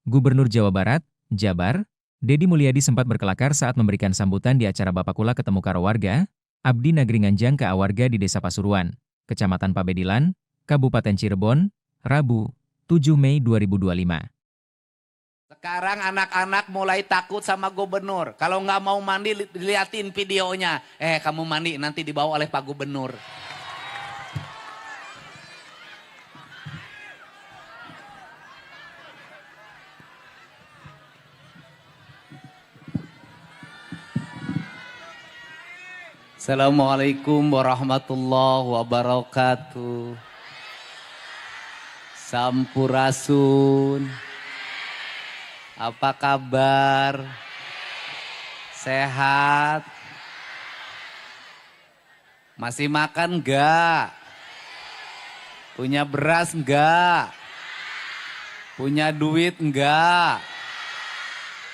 Gubernur Jawa Barat, Jabar, Deddy Mulyadi sempat berkelakar saat memberikan sambutan di acara Bapakula Ketemu Karo Warga, Abdi Negeri Nganjang ke Awarga di Desa Pasuruan, Kecamatan Pabedilan, Kabupaten Cirebon, Rabu, 7 Mei 2025. Sekarang anak-anak mulai takut sama gubernur. Kalau nggak mau mandi, diliatin videonya. Kamu mandi nanti dibawa oleh Pak Gubernur. Assalamualaikum warahmatullahi wabarakatuh. Sampurasun. Apa kabar? Sehat? Masih makan enggak? Punya beras enggak? Punya duit enggak?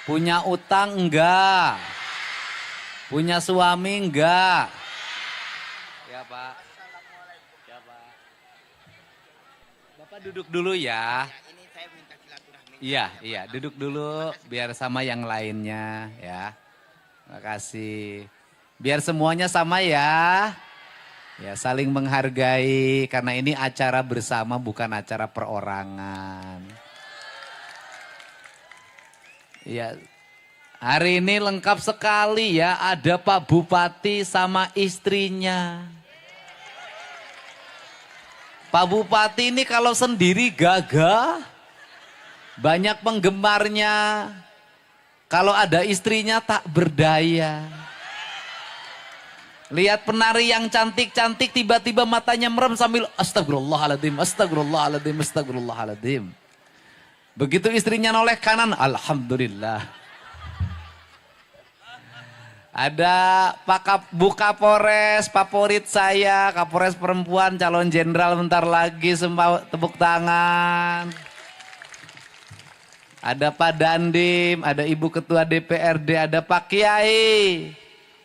Punya utang enggak? Punya suami enggak? Ya Pak. Ya Pak. Bapak duduk dulu ya. Iya, duduk dulu biar sama yang lainnya ya. Terima kasih. Biar semuanya sama ya. Ya, saling menghargai karena ini acara bersama bukan acara perorangan. Ya, hari ini lengkap sekali ya, ada Pak Bupati sama istrinya. Pak Bupati ini kalau sendiri gagah. Banyak penggemarnya, kalau ada istrinya tak berdaya. Lihat penari yang cantik-cantik tiba-tiba matanya merem sambil astagfirullahaladzim, astagfirullahaladzim, astagfirullahaladzim. Begitu istrinya noleh kanan, alhamdulillah. Ada Bu Kapolres favorit saya, Kapolres perempuan calon jenderal bentar lagi, semua tepuk tangan. Ada Pak Dandim, ada Ibu Ketua DPRD, ada Pak Kiai.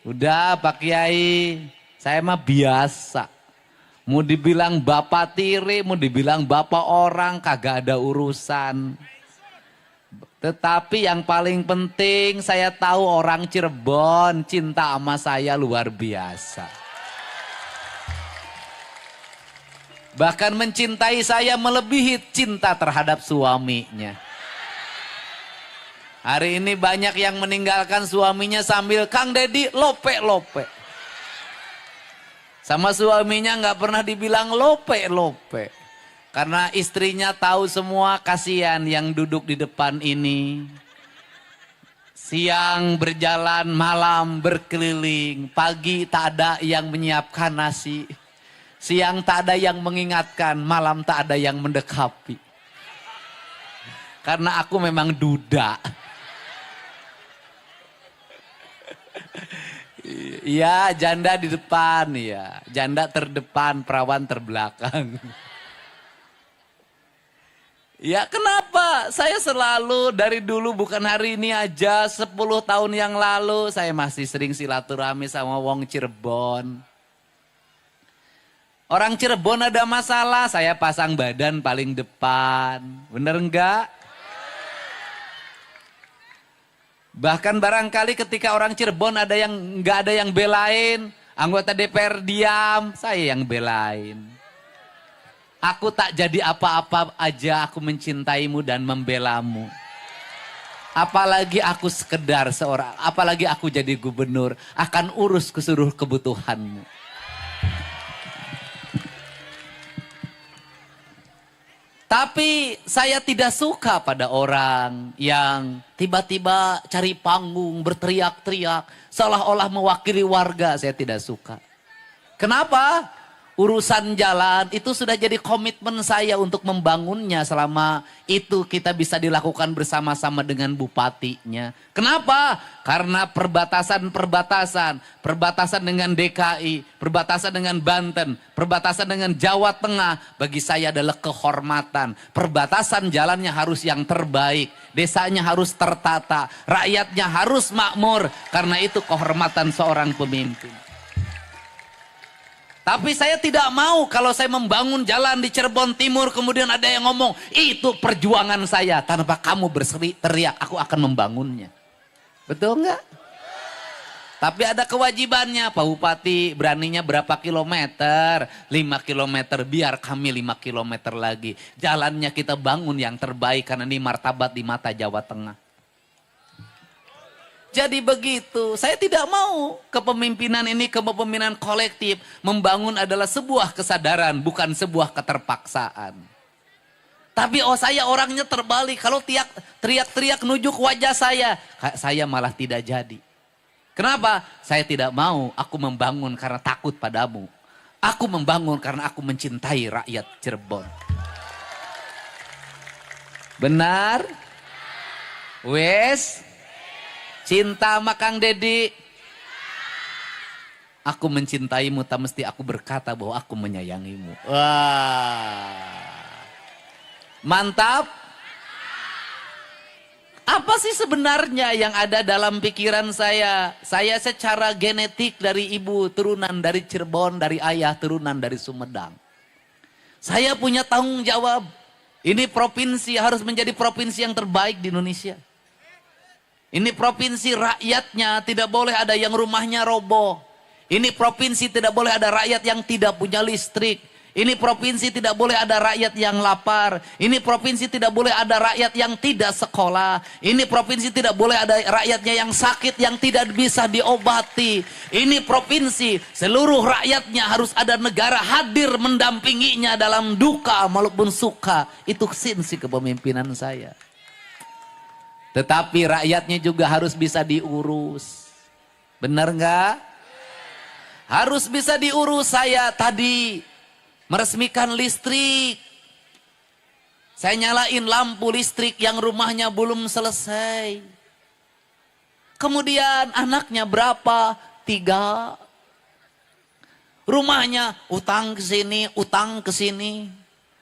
Udah Pak Kiai, saya mah biasa. Mau dibilang bapak tiri, mau dibilang bapak orang, kagak ada urusan. Tetapi yang paling penting saya tahu orang Cirebon cinta sama saya luar biasa. Bahkan mencintai saya melebihi cinta terhadap suaminya. Hari ini banyak yang meninggalkan suaminya sambil Kang Deddy lope-lope. Sama suaminya nggak pernah dibilang lope-lope. Karena istrinya tahu semua, kasihan yang duduk di depan ini. Siang berjalan, malam berkeliling. Pagi tak ada yang menyiapkan nasi. Siang tak ada yang mengingatkan, malam tak ada yang mendekapi. Karena aku memang duda. Iya, janda di depan ya. Janda terdepan, perawan terbelakang. Ya kenapa? Saya selalu dari dulu bukan hari ini aja, 10 tahun yang lalu saya masih sering silaturahmi sama wong Cirebon. Orang Cirebon ada masalah, saya pasang badan paling depan. Bener enggak? Bahkan barangkali ketika orang Cirebon ada yang nggak ada yang belain, anggota DPR diam, saya yang belain. Aku tak jadi apa-apa aja, aku mencintaimu dan membelamu. Apalagi aku sekedar seorang, apalagi aku jadi gubernur, akan urus ke seluruh kebutuhanmu. Tapi saya tidak suka pada orang yang tiba-tiba cari panggung, berteriak-teriak, seolah-olah mewakili warga. Saya tidak suka. Kenapa? Urusan jalan itu sudah jadi komitmen saya untuk membangunnya selama itu kita bisa dilakukan bersama-sama dengan bupatinya. Kenapa? Karena perbatasan dengan DKI, perbatasan dengan Banten, perbatasan dengan Jawa Tengah bagi saya adalah kehormatan. Perbatasan jalannya harus yang terbaik, desanya harus tertata, rakyatnya harus makmur, karena itu kehormatan seorang pemimpin. Tapi saya tidak mau kalau saya membangun jalan di Cirebon Timur, kemudian ada yang ngomong, itu perjuangan saya. Tanpa kamu teriak, aku akan membangunnya. Betul nggak? Tapi ada kewajibannya, Pak Bupati beraninya berapa kilometer? 5 kilometer, biar kami 5 kilometer lagi. Jalannya kita bangun yang terbaik karena ini martabat di mata Jawa Tengah. Jadi begitu, saya tidak mau kepemimpinan ini kepemimpinan kolektif. Membangun adalah sebuah kesadaran, bukan sebuah keterpaksaan. Tapi saya orangnya terbalik, kalau teriak-teriak nujuk wajah saya malah tidak jadi. Kenapa? Saya tidak mau, aku membangun karena takut padamu. Aku membangun karena aku mencintai rakyat Cirebon. Benar? Wes? Cinta sama Kang Dedi. Aku mencintaimu, tak mesti aku berkata bahwa aku menyayangimu. Wah. Mantap. Apa sih sebenarnya yang ada dalam pikiran saya? Saya secara genetik dari ibu turunan dari Cirebon, dari ayah turunan dari Sumedang. Saya punya tanggung jawab. Ini provinsi harus menjadi provinsi yang terbaik di Indonesia. Ini provinsi rakyatnya tidak boleh ada yang rumahnya roboh. Ini provinsi tidak boleh ada rakyat yang tidak punya listrik. Ini provinsi tidak boleh ada rakyat yang lapar. Ini provinsi tidak boleh ada rakyat yang tidak sekolah. Ini provinsi tidak boleh ada rakyatnya yang sakit yang tidak bisa diobati. Ini provinsi seluruh rakyatnya harus ada negara hadir mendampinginya dalam duka maupun suka. Itu esensi kepemimpinan saya. Tetapi rakyatnya juga harus bisa diurus. Benar nggak? Harus bisa diurus. Saya tadi meresmikan listrik. Saya nyalain lampu listrik yang rumahnya belum selesai. Kemudian anaknya berapa? 3. Rumahnya utang ke sini, utang ke sini.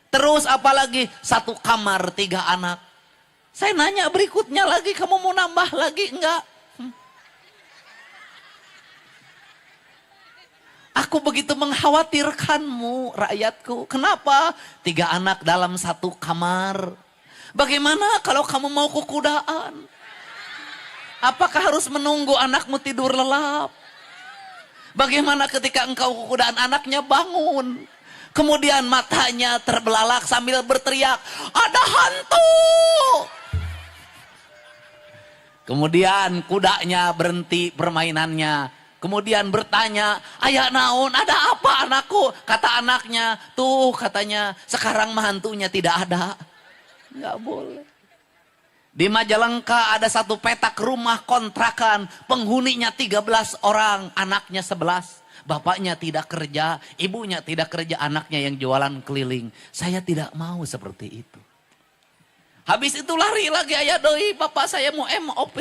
Terus apalagi 1 kamar 3 anak. Saya nanya berikutnya lagi, kamu mau nambah lagi enggak? Aku begitu mengkhawatirkanmu, rakyatku. Kenapa? 3 anak dalam 1 kamar. Bagaimana kalau kamu mau kukudaan? Apakah harus menunggu anakmu tidur lelap? Bagaimana ketika engkau kukudaan anaknya bangun? Kemudian matanya terbelalak sambil berteriak, ada hantu! Kemudian kudanya berhenti permainannya. Kemudian bertanya, ayah naon, ada apa anakku? Kata anaknya, tuh katanya sekarang hantunya tidak ada. Nggak boleh. Di Majalengka ada 1 petak rumah kontrakan. Penghuninya 13 orang, anaknya 11. Bapaknya tidak kerja, ibunya tidak kerja, anaknya yang jualan keliling. Saya tidak mau seperti itu. Habis itu lari lagi ayah doi, bapak saya mau MOP.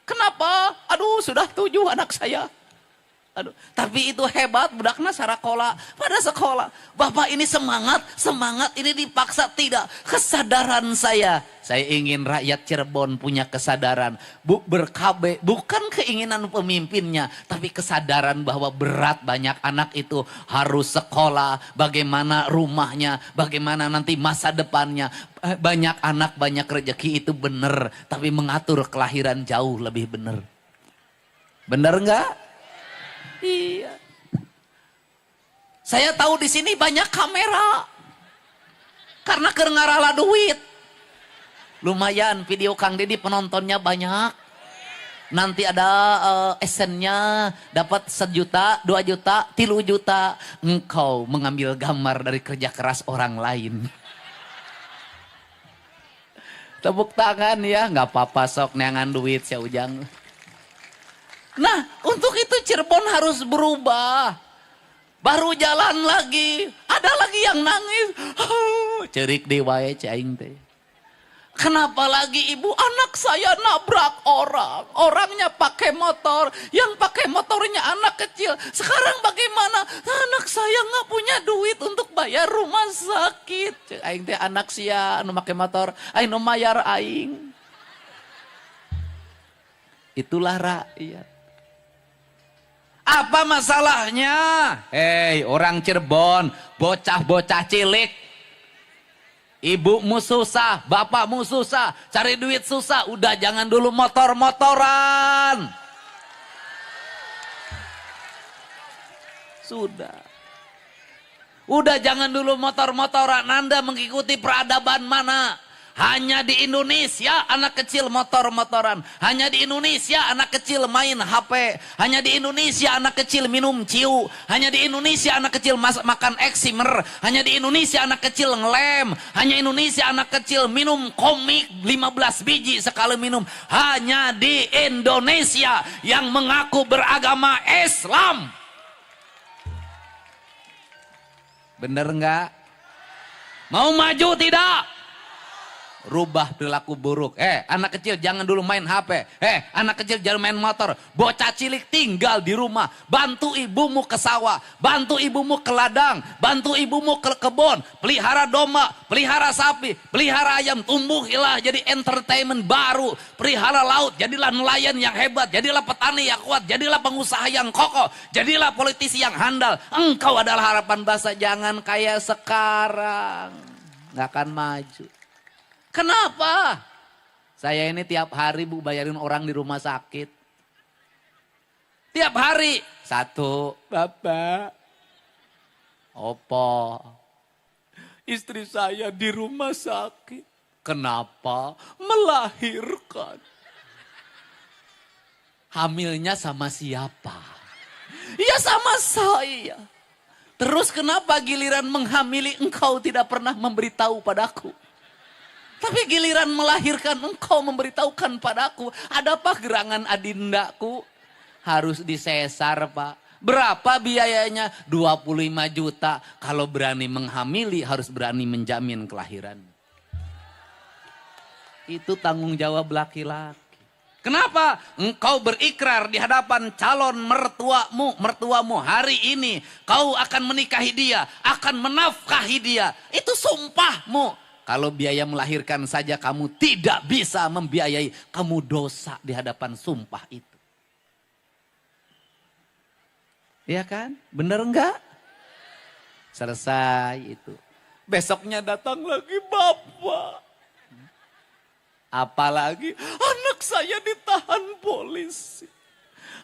Kenapa? Aduh sudah 7 anak saya. Aduh, tapi itu hebat budakna sarakola. Pada sekolah, bapak ini semangat ini dipaksa tidak. Kesadaran saya ingin rakyat Cirebon punya kesadaran. Bukan keinginan pemimpinnya, tapi kesadaran bahwa berat banyak anak itu harus sekolah. Bagaimana rumahnya, bagaimana nanti masa depannya. Banyak anak, banyak rezeki itu benar. Tapi mengatur kelahiran jauh lebih benar. Benar enggak? Iya. Saya tahu di sini banyak kamera. Karena kerengarala duit. Lumayan video Kang Dedi penontonnya banyak. Nanti ada esennya dapat 1 juta, 2 juta, 3 juta. Engkau mengambil gambar dari kerja keras orang lain. Tepuk tangan ya, nggak apa-apa sok neangan duit saya ujang. Nah, untuk itu Cirebon harus berubah. Baru jalan lagi, ada lagi yang nangis. Cerik di wae cing teh. Kenapa lagi ibu? Anak saya nabrak orang. Orangnya pakai motor, yang pakai motornya anak kecil. Sekarang bagaimana? Anak saya nggak punya duit untuk bayar rumah sakit. Aing teh anak sia anu pakai motor, aing nu mayar aing. Itulah rakyat. Apa masalahnya? Hei orang Cirebon, bocah-bocah cilik. Ibumu susah, bapakmu susah, cari duit susah. Udah jangan dulu motor-motoran. Sudah. Udah jangan dulu motor-motoran. Anda mengikuti peradaban mana? Hanya di Indonesia anak kecil motor-motoran. Hanya di Indonesia anak kecil main HP. Hanya di Indonesia anak kecil minum ciu. Hanya di Indonesia anak kecil makan eksimer. Hanya di Indonesia anak kecil ngelem. Hanya Indonesia anak kecil minum komik 15 biji sekali minum. Hanya di Indonesia yang mengaku beragama Islam. Bener nggak? Mau maju tidak? Rubah perilaku buruk. Anak kecil jangan dulu main HP. Anak kecil jangan main motor. Bocah cilik tinggal di rumah. Bantu ibumu ke sawah. Bantu ibumu ke ladang. Bantu ibumu ke kebun. Pelihara domba. Pelihara sapi. Pelihara ayam. Tumbuhilah jadi entertainment baru. Pelihara laut. Jadilah nelayan yang hebat. Jadilah petani yang kuat. Jadilah pengusaha yang kokoh. Jadilah politisi yang handal. Engkau adalah harapan bangsa. Jangan kayak sekarang. Nggak akan maju. Kenapa? Saya ini tiap hari Bu bayarin orang di rumah sakit. Tiap hari. Satu, Bapak. Opo. Istri saya di rumah sakit. Kenapa? Melahirkan. Hamilnya sama siapa? Ya sama saya. Terus kenapa giliran menghamili engkau tidak pernah memberitahu padaku? Tapi giliran melahirkan engkau memberitahukan padaku. Adapah gerangan adindaku? Harus disesar Pak. Berapa biayanya? 25 juta. Kalau berani menghamili harus berani menjamin kelahiran. Itu tanggung jawab laki-laki. Kenapa? Engkau berikrar di hadapan calon mertuamu hari ini. Kau akan menikahi dia, akan menafkahi dia. Itu sumpahmu. Kalau biaya melahirkan saja kamu tidak bisa membiayai, kamu dosa di hadapan sumpah itu. Iya kan? Bener enggak? Selesai itu. Besoknya datang lagi Bapak. Apalagi anak saya ditahan polisi.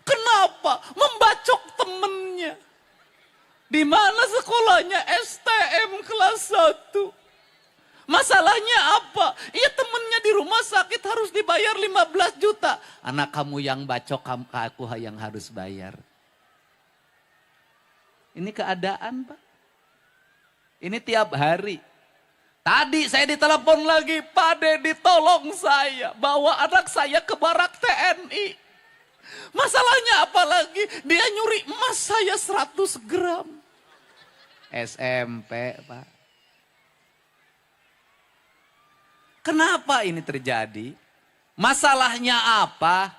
Kenapa? Membacok temennya. Di mana sekolahnya? STM kelas 1. Masalahnya apa? Iya temennya di rumah sakit harus dibayar 15 juta. Anak kamu yang bacok, aku yang harus bayar. Ini keadaan Pak. Ini tiap hari. Tadi saya ditelepon lagi, Pak Dedi tolong saya. Bawa anak saya ke barak TNI. Masalahnya apa lagi? Dia nyuri emas saya 100 gram. SMP Pak. Kenapa ini terjadi? Masalahnya apa?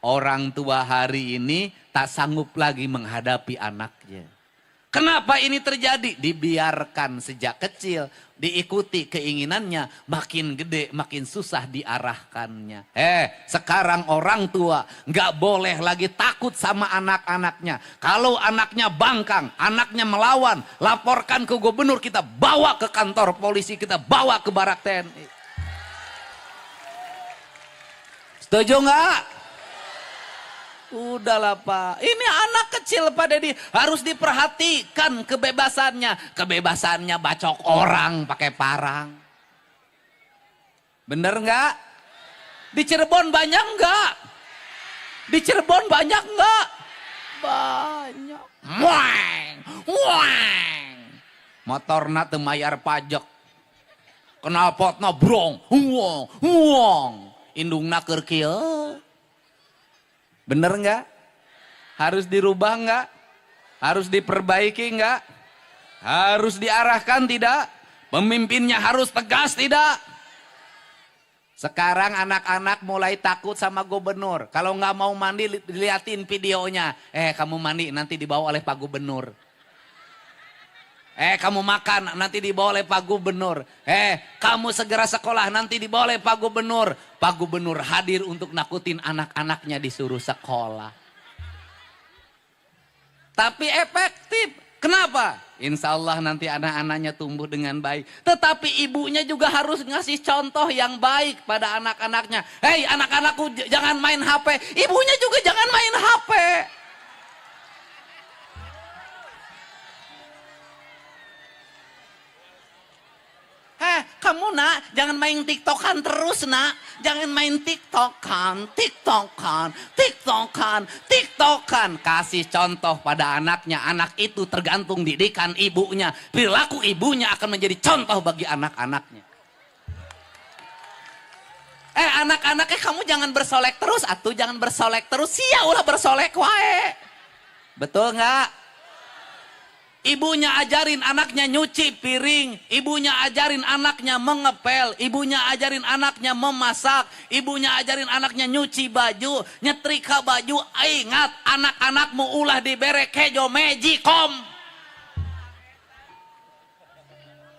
Orang tua hari ini tak sanggup lagi menghadapi anaknya. Kenapa ini terjadi? Dibiarkan sejak kecil, diikuti keinginannya, makin gede makin susah diarahkannya. Sekarang orang tua nggak boleh lagi takut sama anak-anaknya. Kalau anaknya bangkang, anaknya melawan, laporkan ke gubernur, kita bawa ke kantor polisi, kita bawa ke barak TNI. Setuju nggak? Udahlah Pak. Ini anak kecil Pak Dedi. Harus diperhatikan kebebasannya. Kebebasannya bacok orang pakai parang. Bener nggak? Di Cirebon banyak nggak? Di Cirebon banyak nggak? Banyak. Muang, muang. Motorna teu mayar pajak. Knalpotna brong, huang, huang. Indungna keur kieu. Bener nggak? Harus dirubah nggak? Harus diperbaiki nggak? Harus diarahkan tidak? Pemimpinnya harus tegas tidak? Sekarang anak-anak mulai takut sama gubernur. Kalau nggak mau mandi diliatin videonya. Kamu mandi nanti dibawa oleh Pak Gubernur. Kamu makan nanti dibawa oleh Pak Gubernur. Kamu segera sekolah nanti dibawa oleh Pak Gubernur. Pak Gubernur hadir untuk nakutin anak-anaknya disuruh sekolah. tapi efektif. Kenapa? Insya Allah nanti anak-anaknya tumbuh dengan baik. Tetapi ibunya juga harus ngasih contoh yang baik pada anak-anaknya. Hei anak-anakku jangan main HP. Ibunya juga jangan main HP. Kamu nak, jangan main TikTokan terus nak. Jangan main TikTokan. Kasih contoh pada anaknya. Anak itu tergantung didikan ibunya. Perilaku ibunya akan menjadi contoh bagi anak-anaknya. Anak-anaknya kamu jangan bersolek terus. Atuh jangan bersolek terus. Sia ulah bersolek wae. Betul nggak? Ibunya ajarin anaknya nyuci piring, ibunya ajarin anaknya mengepel, ibunya ajarin anaknya memasak, ibunya ajarin anaknya nyuci baju, nyetrika baju. Ingat, anak-anakmu ulah dibere kejo mejikom.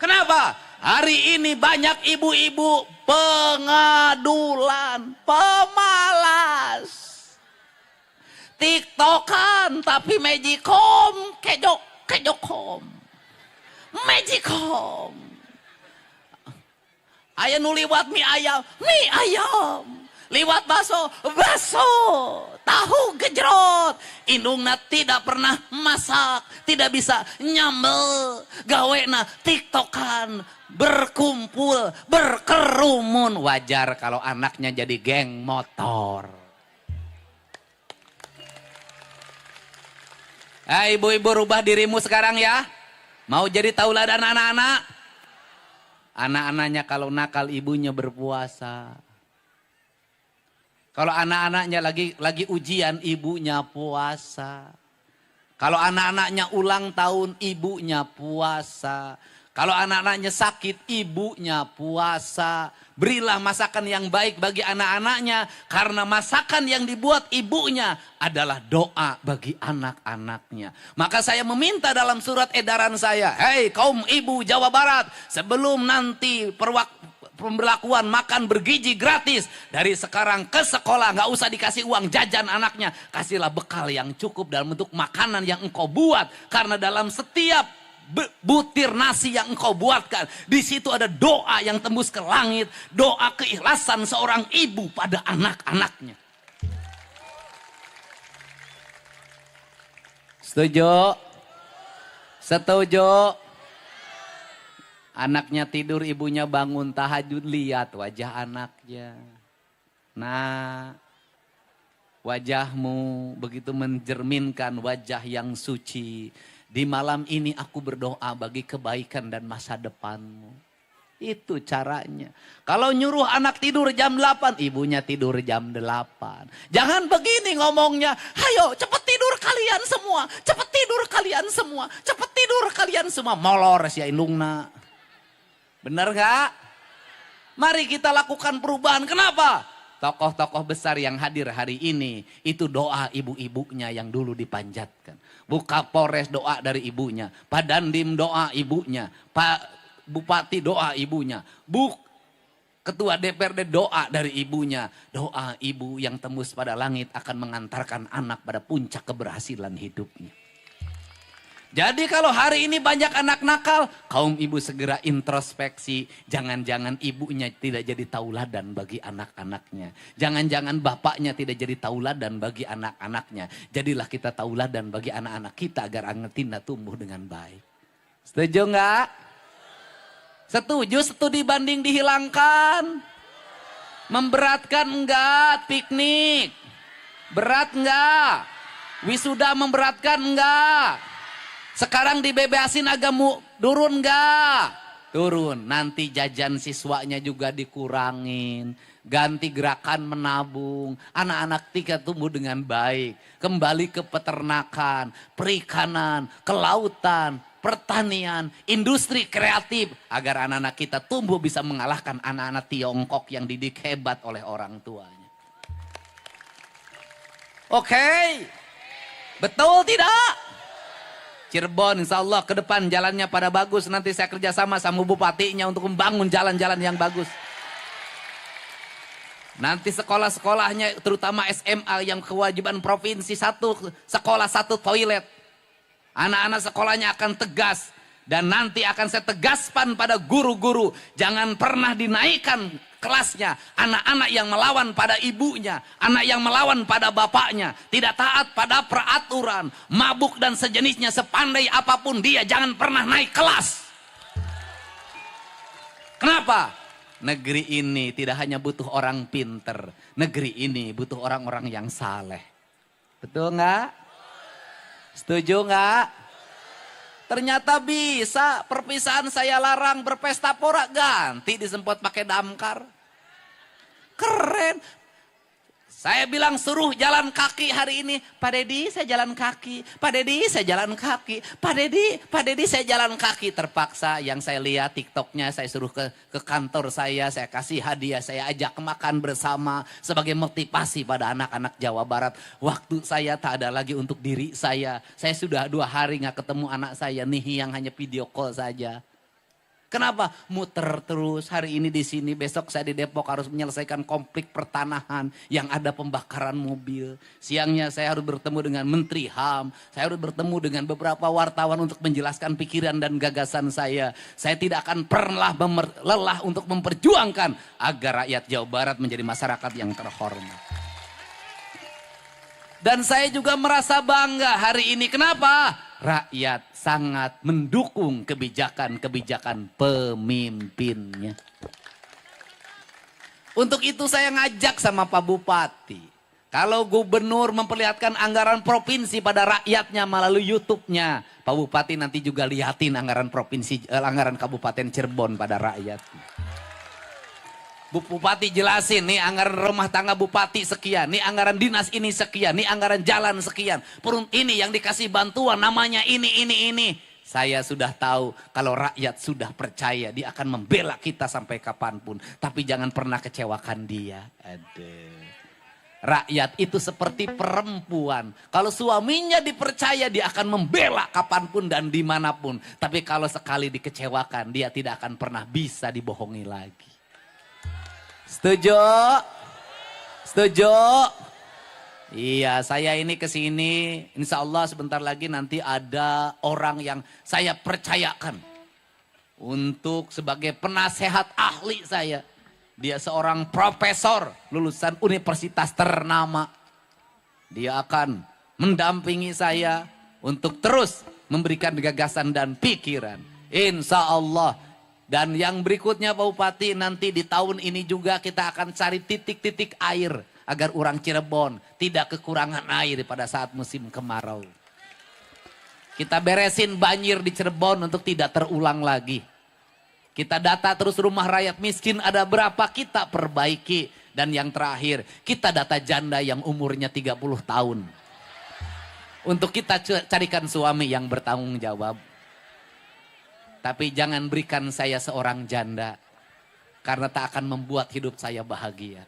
Kenapa? Hari ini banyak ibu-ibu pengadulan, pemalas. TikTokan tapi mejikom, kejokom, mejikom. Aya nu liwat mie ayam. Liwat baso, tahu gejrot. Indungna tidak pernah masak, tidak bisa nyambel. Gawena TikTokan, berkumpul, berkerumun. Wajar kalau anaknya jadi geng motor. Ibu-ibu rubah dirimu sekarang ya. Mau jadi tauladan anak-anak? Anak-anaknya kalau nakal ibunya berpuasa. Kalau anak-anaknya lagi ujian ibunya puasa. Kalau anak-anaknya ulang tahun ibunya puasa. Kalau anak-anaknya sakit ibunya puasa. Berilah masakan yang baik bagi anak-anaknya. Karena masakan yang dibuat ibunya adalah doa bagi anak-anaknya. Maka saya meminta dalam surat edaran saya. Hei kaum ibu Jawa Barat. Sebelum nanti pemberlakuan makan bergizi gratis. Dari sekarang ke sekolah gak usah dikasih uang jajan anaknya. Kasihlah bekal yang cukup dalam bentuk makanan yang engkau buat. Karena dalam setiap butir nasi yang engkau buatkan, di situ ada doa yang tembus ke langit, doa keikhlasan seorang ibu pada anak-anaknya. Setuju? Setuju? Anaknya tidur, ibunya bangun tahajud, lihat wajah anaknya. Nah, wajahmu begitu mencerminkan wajah yang suci. Di malam ini aku berdoa bagi kebaikan dan masa depanmu. Itu caranya. Kalau nyuruh anak tidur jam 8, ibunya tidur jam 8. Jangan begini ngomongnya. Hayo cepet tidur kalian semua. Cepet tidur kalian semua. Cepet tidur kalian semua. Molor si indungna. Benar gak? Mari kita lakukan perubahan. Kenapa? Tokoh-tokoh besar yang hadir hari ini, itu doa ibu-ibunya yang dulu dipanjatkan. Buka Polres doa dari ibunya, Pak Dandim doa ibunya, Pak Bupati doa ibunya, Ketua DPRD doa dari ibunya. Doa ibu yang tembus pada langit akan mengantarkan anak pada puncak keberhasilan hidupnya. Jadi kalau hari ini banyak anak nakal, kaum ibu segera introspeksi. Jangan-jangan ibunya tidak jadi tauladan bagi anak-anaknya. Jangan-jangan bapaknya tidak jadi tauladan bagi anak-anaknya. Jadilah kita tauladan bagi anak-anak kita agar anak kita tumbuh dengan baik. Setuju nggak? Setuju studi banding dihilangkan? Memberatkan enggak piknik? Berat enggak? Wisuda memberatkan enggak? Sekarang dibebasin agak turun enggak? Turun. Nanti jajan siswanya juga dikurangin. Ganti gerakan menabung. Anak-anak kita tumbuh dengan baik. Kembali ke peternakan, perikanan, kelautan, pertanian, industri kreatif. Agar anak-anak kita tumbuh bisa mengalahkan anak-anak Tiongkok yang didik hebat oleh orang tuanya. Oke. Betul tidak? Cirebon insya Allah ke depan jalannya pada bagus. Nanti saya kerjasama sama bupatinya untuk membangun jalan-jalan yang bagus. Nanti sekolah-sekolahnya terutama SMA yang kewajiban provinsi satu sekolah satu toilet. Anak-anak sekolahnya akan tegas. Dan nanti akan saya tegaskan pada guru-guru. Jangan pernah dinaikkan kelasnya. Anak-anak yang melawan pada ibunya. Anak yang melawan pada bapaknya. Tidak taat pada peraturan. Mabuk dan sejenisnya, sepandai apapun dia, jangan pernah naik kelas. Kenapa? Negeri ini tidak hanya butuh orang pinter. Negeri ini butuh orang-orang yang saleh. Betul nggak? Setuju nggak? Ternyata bisa. Perpisahan saya larang, berpesta pora ganti, disemprot pakai damkar. Keren. Saya bilang suruh jalan kaki hari ini. Pak Dedi saya jalan kaki. Pak Dedi saya jalan kaki. Pak Dedi saya jalan kaki. Terpaksa yang saya lihat TikToknya, saya suruh ke kantor saya kasih hadiah, saya ajak makan bersama. Sebagai motivasi pada anak-anak Jawa Barat. Waktu saya tak ada lagi untuk diri saya. Saya sudah 2 hari gak ketemu anak saya nih, yang hanya video call saja. Kenapa? Muter terus, hari ini di sini, besok saya di Depok harus menyelesaikan konflik pertanahan yang ada pembakaran mobil. Siangnya saya harus bertemu dengan Menteri HAM, saya harus bertemu dengan beberapa wartawan untuk menjelaskan pikiran dan gagasan saya. Saya tidak akan pernah lelah untuk memperjuangkan agar rakyat Jawa Barat menjadi masyarakat yang terhormat. Dan saya juga merasa bangga hari ini. Kenapa? Rakyat sangat mendukung kebijakan-kebijakan pemimpinnya. Untuk itu saya ngajak sama Pak Bupati. Kalau gubernur memperlihatkan anggaran provinsi pada rakyatnya melalui YouTube-nya, Pak Bupati nanti juga lihatin anggaran provinsi, anggaran Kabupaten Cirebon pada rakyatnya. Bu Bupati jelasin, nih anggaran rumah tangga Bupati sekian, nih anggaran dinas ini sekian, nih anggaran jalan sekian. Perun ini yang dikasih bantuan namanya ini. Saya sudah tahu kalau rakyat sudah percaya, dia akan membela kita sampai kapanpun. Tapi jangan pernah kecewakan dia. Aduh. Rakyat itu seperti perempuan. Kalau suaminya dipercaya, dia akan membela kapanpun dan dimanapun. Tapi kalau sekali dikecewakan, dia tidak akan pernah bisa dibohongi lagi. Setuju? Setuju? Iya, saya ini kesini, insya Allah sebentar lagi nanti ada orang yang saya percayakan untuk sebagai penasehat ahli saya. Dia seorang profesor lulusan universitas ternama. Dia akan mendampingi saya untuk terus memberikan gagasan dan pikiran. Insya Allah. Dan yang berikutnya Pak Bupati, nanti di tahun ini juga kita akan cari titik-titik air. Agar orang Cirebon tidak kekurangan air pada saat musim kemarau. Kita beresin banjir di Cirebon untuk tidak terulang lagi. Kita data terus rumah rakyat miskin ada berapa, kita perbaiki. Dan yang terakhir, kita data janda yang umurnya 30 tahun. Untuk kita carikan suami yang bertanggung jawab. Tapi jangan berikan saya seorang janda. Karena tak akan membuat hidup saya bahagia.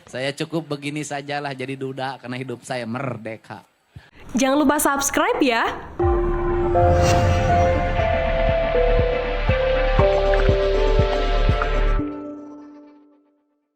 Saya cukup begini sajalah jadi duda karena hidup saya merdeka. Jangan lupa subscribe ya.